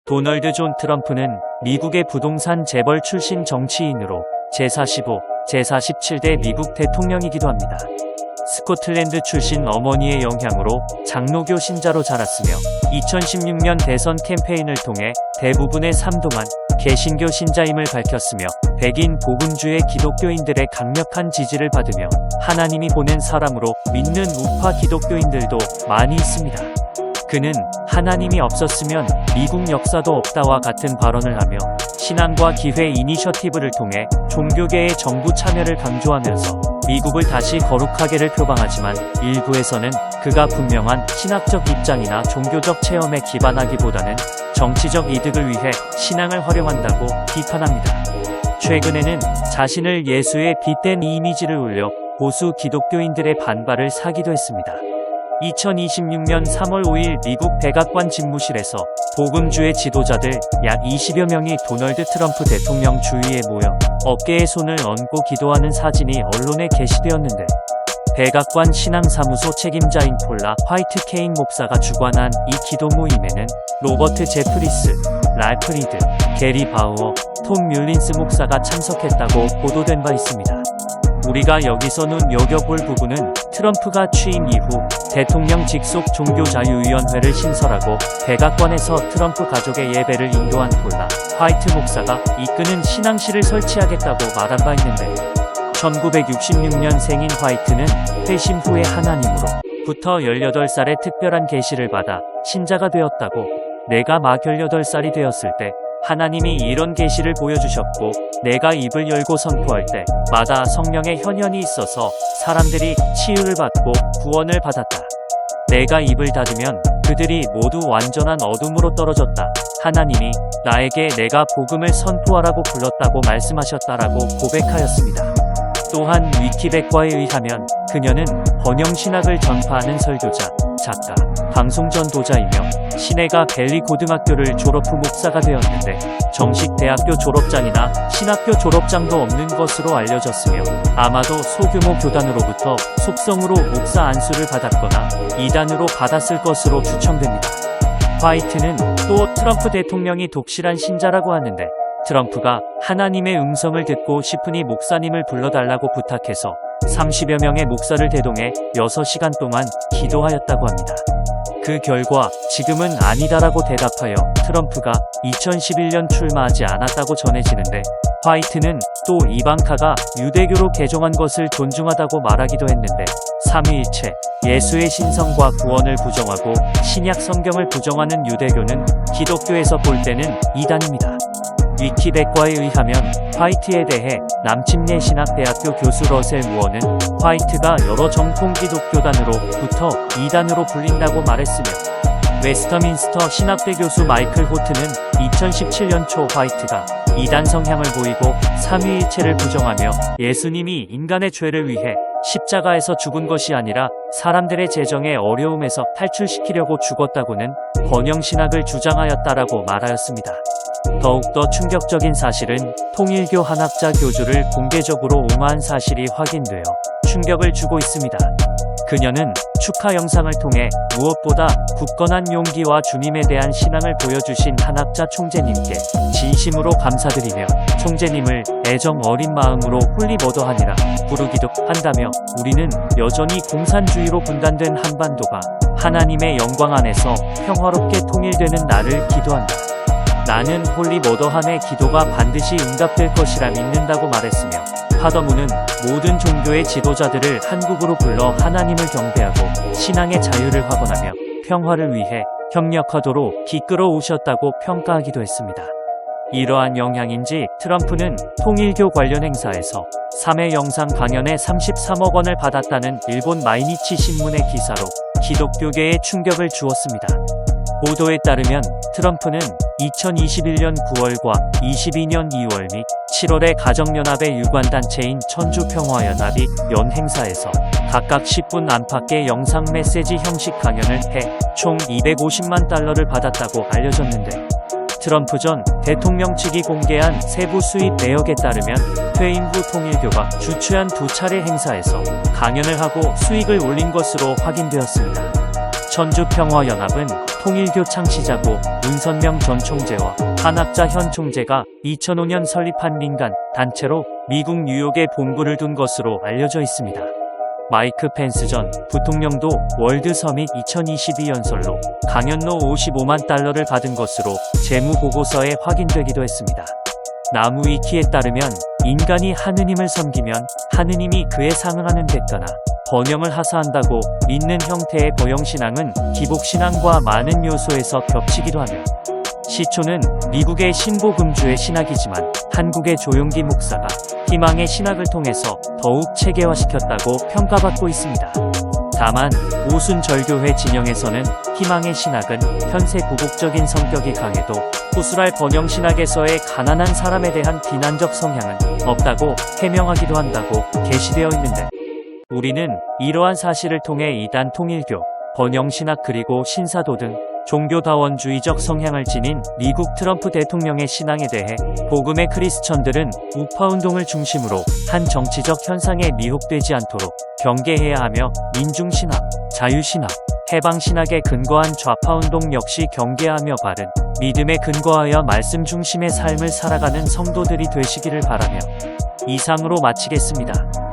도널드 존 트럼프는 미국의 부동산 재벌 출신 정치인으로 제45, 제47대 미국 대통령이기도 합니다. 스코틀랜드 출신 어머니의 영향으로 장로교 신자로 자랐으며 2016년 대선 캠페인을 통해 대부분의 3동안 개신교 신자임을 밝혔으며 백인 복음주의 기독교인들의 강력한 지지를 받으며 하나님이 보낸 사람으로 믿는 우파 기독교인들도 많이 있습니다. 그는 하나님이 없었으면 미국 역사도 없다와 같은 발언을 하며 신앙과 기회 이니셔티브를 통해 종교계의 정부 참여를 강조하면서 미국을 다시 거룩하게를 표방하지만 일부에서는 그가 분명한 신학적 입장이나 종교적 체험에 기반하기보다는 정치적 이득을 위해 신앙을 활용한다고 비판합니다. 최근에는 자신을 예수의 빗댄 이미지를 올려 보수 기독교인들의 반발을 사기도 했습니다. 2026년 3월 5일 미국 백악관 집무실에서 복음주의 지도자들 약 20여 명이 도널드 트럼프 대통령 주위에 모여 어깨에 손을 얹고 기도하는 사진이 언론에 게시되었는데 백악관 신앙사무소 책임자인 폴라 화이트 케인 목사가 주관한 이 기도 모임에는 로버트 제프리스, 랄프 리드, 게리 바우어, 톰 뮬린스 목사가 참석했다고 보도된 바 있습니다. 우리가 여기서 눈여겨볼 부분은 트럼프가 취임 이후 대통령 직속 종교자유위원회를 신설하고 백악관에서 트럼프 가족의 예배를 인도한 폴라 화이트 목사가 이끄는 신앙실을 설치하겠다고 말한 바 있는데 1966년생인 화이트는 회심 후에 하나님으로부터 18살에 특별한 계시를 받아 신자가 되었다고 내가 막 18살이 되었을 때 하나님이 이런 계시를 보여주셨고 내가 입을 열고 선포할 때마다 성령의 현현이 있어서 사람들이 치유를 받고 구원을 받았다. 내가 입을 닫으면 그들이 모두 완전한 어둠으로 떨어졌다. 하나님이 나에게 내가 복음을 선포하라고 불렀다고 말씀하셨다라고 고백하였습니다. 또한 위키백과에 의하면 그녀는 번영신학을 전파하는 설교자, 작가, 방송 전도자이며 시내가 벨리 고등학교를 졸업 후 목사가 되었는데 정식 대학교 졸업장이나 신학교 졸업장도 없는 것으로 알려졌으며 아마도 소규모 교단으로부터 속성으로 목사 안수를 받았거나 이단으로 받았을 것으로 추정됩니다. 화이트는 또 트럼프 대통령이 독실한 신자라고 하는데 트럼프가 하나님의 음성을 듣고 싶으니 목사님을 불러달라고 부탁해서 30여 명의 목사를 대동해 6시간 동안 기도하였다고 합니다. 그 결과 지금은 아니다라고 대답하여 트럼프가 2011년 출마하지 않았다고 전해지는데 화이트는 또 이방카가 유대교로 개종한 것을 존중하다고 말하기도 했는데 삼위일체, 예수의 신성과 구원을 부정하고 신약 성경을 부정하는 유대교는 기독교에서 볼 때는 이단입니다. 위키백과에 의하면 화이트에 대해 남침례 신학대학교 교수 러셀 무어는 화이트가 여러 정통 기독교단으로부터 이단으로 불린다고 말했으며 웨스터민스터 신학대 교수 마이클 호트는 2017년 초 화이트가 이단 성향을 보이고 삼위일체를 부정하며 예수님이 인간의 죄를 위해 십자가에서 죽은 것이 아니라 사람들의 재정의 어려움에서 탈출시키려고 죽었다고는 번영신학을 주장하였다라고 말하였습니다. 더욱더 충격적인 사실은 통일교 한학자 교주를 공개적으로 옹호한 사실이 확인되어 충격을 주고 있습니다. 그녀는 축하 영상을 통해 무엇보다 굳건한 용기와 주님에 대한 신앙을 보여주신 한학자 총재님께 진심으로 감사드리며 총재님을 애정 어린 마음으로 홀리머더하니라 부르기도 한다며 우리는 여전히 공산주의로 분단된 한반도가 하나님의 영광 안에서 평화롭게 통일되는 날을 기도한다. 나는 홀리머더함의 기도가 반드시 응답될 것이라 믿는다고 말했으며 파더문은 모든 종교의 지도자들을 한국으로 불러 하나님을 경배하고 신앙의 자유를 확언하며 평화를 위해 협력하도록 이끌어 오셨다고 평가하기도 했습니다. 이러한 영향인지 트럼프는 통일교 관련 행사에서 3회 영상 강연에 33억 원을 받았다는 일본 마이니치 신문의 기사로 기독교계에 충격을 주었습니다. 보도에 따르면 트럼프는 2021년 9월과 22년 2월 및 7월에 가정연합의 유관단체인 천주평화연합이 연 행사에서 각각 10분 안팎의 영상 메시지 형식 강연을 해 총 250만 달러를 받았다고 알려졌는데 트럼프 전 대통령 측이 공개한 세부 수입 내역에 따르면 퇴임 후 통일교가 주최한 2차례 행사에서 강연을 하고 수익을 올린 것으로 확인되었습니다. 천주평화연합은 통일교 창시자고 문선명 전 총재와 한학자 현 총재가 2005년 설립한 민간 단체로 미국 뉴욕에 본부를 둔 것으로 알려져 있습니다. 마이크 펜스 전 부통령도 월드 서밋 2022 연설로 강연료 55만 달러를 받은 것으로 재무보고서에 확인되기도 했습니다. 나무위키에 따르면 인간이 하느님을 섬기면 하느님이 그에 상응하는 대가나 번영을 하사한다고 믿는 형태의 버영신앙은 기복신앙과 많은 요소에서 겹치기도 하며 시초는 미국의 신보금주의 신학이지만 한국의 조용기 목사가 희망의 신학을 통해서 더욱 체계화시켰다고 평가받고 있습니다. 다만 오순절교회 진영에서는 희망의 신학은 현세 구복적인 성격이 강해도 호술할 번영신학에서의 가난한 사람에 대한 비난적 성향은 없다고 해명하기도 한다고 게시되어 있는데 우리는 이러한 사실을 통해 이단 통일교, 번영신학 그리고 신사도 등 종교다원주의적 성향을 지닌 미국 트럼프 대통령의 신앙에 대해 복음의 크리스천들은 우파운동을 중심으로 한 정치적 현상에 미혹되지 않도록 경계해야 하며 민중신학, 자유신학, 해방신학에 근거한 좌파운동 역시 경계하며 바른 믿음에 근거하여 말씀 중심의 삶을 살아가는 성도들이 되시기를 바라며 이상으로 마치겠습니다.